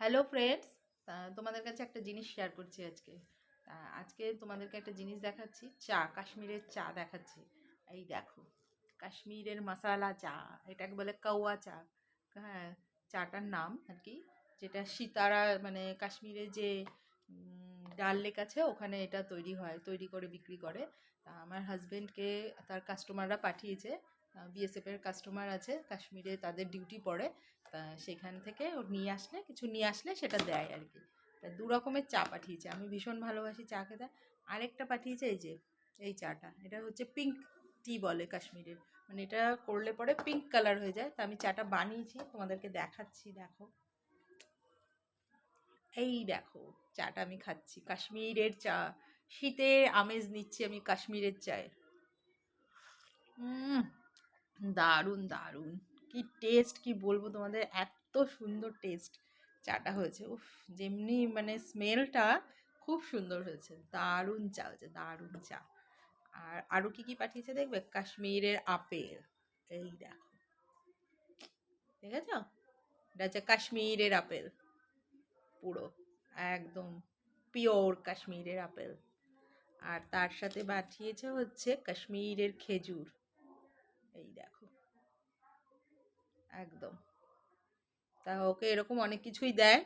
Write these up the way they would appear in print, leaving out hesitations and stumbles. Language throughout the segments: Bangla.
হ্যালো ফ্রেন্ডস, তোমাদের কাছে একটা জিনিস শেয়ার করছি আজকে। আজকে তোমাদেরকে একটা জিনিস দেখাচ্ছি, চা, কাশ্মীরের চা দেখাচ্ছি। এই দেখো, কাশ্মীরের মশালা চা, এটাকে বলে কাওয়া চা। হ্যাঁ, চাটার নাম আর কি, যেটা সিতারা মানে কাশ্মীরে যে ডাল লেক আছে ওখানে এটা তৈরি হয়, তৈরি করে বিক্রি করে। তা আমার হাজবেন্ডকে তার কাস্টমাররা পাঠিয়েছে, বিএসএফ এর কাস্টমার আছে কাশ্মীরে, তাদের ডিউটি পড়ে। তা সেখান থেকে ও নিয়ে আসলে কিছু নিয়ে আসলে সেটা দেয় আর কি। তা দু রকমের চা পাঠিয়েছে, আমি ভীষণ ভালোবাসি চা খেতে। আরেকটা পাঠিয়েছে এই যে এই চাটা, এটা হচ্ছে পিঙ্ক টি বলে কাশ্মীরের, মানে এটা করলে পরে পিঙ্ক কালার হয়ে যায়। তা আমি চাটা বানিয়েছি, তোমাদেরকে দেখাচ্ছি, দেখো। এই দেখো, চাটা আমি খাচ্ছি, কাশ্মীরের চা। শীতের আমেজ নিচ্ছি আমি কাশ্মীরের চায়ের। উম দারুণ দারুণ, কি টেস্ট, কি বলবো তোমাদের, এত সুন্দর টেস্ট চাটা হয়েছে। উফ, যেমনি মানে স্মেলটা খুব সুন্দর হয়েছে, দারুণ চা হয়েছে, দারুণ চা। আর আরো কি কি পাঠিয়েছে দেখবে, কাশ্মীরের আপেল, এই দেখো, দেখেছ, এটা হচ্ছে কাশ্মীরের আপেল, পুরো একদম পিওর কাশ্মীরের আপেল। আর তার সাথে পাঠিয়েছে হচ্ছে কাশ্মীরের খেজুর, এই দেখো, একদম। তা ওকে এরকম অনেক কিছুই দেয়,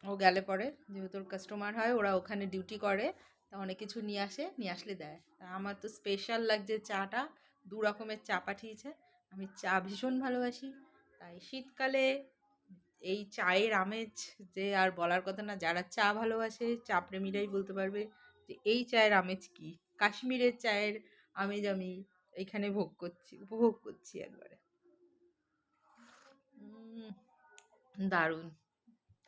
ও গেলে পরে, যেহেতু ওর কাস্টমার হয়, ওরা ওখানে ডিউটি করে, তা অনেক কিছু নিয়ে আসে, নিয়ে আসলে দেয়। তা আমার তো স্পেশাল লাগছে চাটা, দু রকমের চা পাঠিয়েছে। আমি চা ভীষণ ভালোবাসি, তাই শীতকালে এই চায়ের আমেজ যে আর বলার কথা না, যারা চা ভালোবাসে চা প্রেমীরাই বলতে পারবে যে এই চায়ের আমেজ কি। কাশ্মীরের চায়ের আমেজ আমি এইখানে ভোগ করছি, উপভোগ করছি একবারে। উম, দারুণ।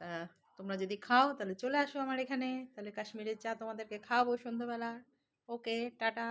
তা তোমরা যদি খাও তাহলে চলে আসো আমার এখানে, তাহলে কাশ্মীরের চা তোমাদেরকে খাওয়াবো সন্ধ্যাবেলা। ওকে, টাটা।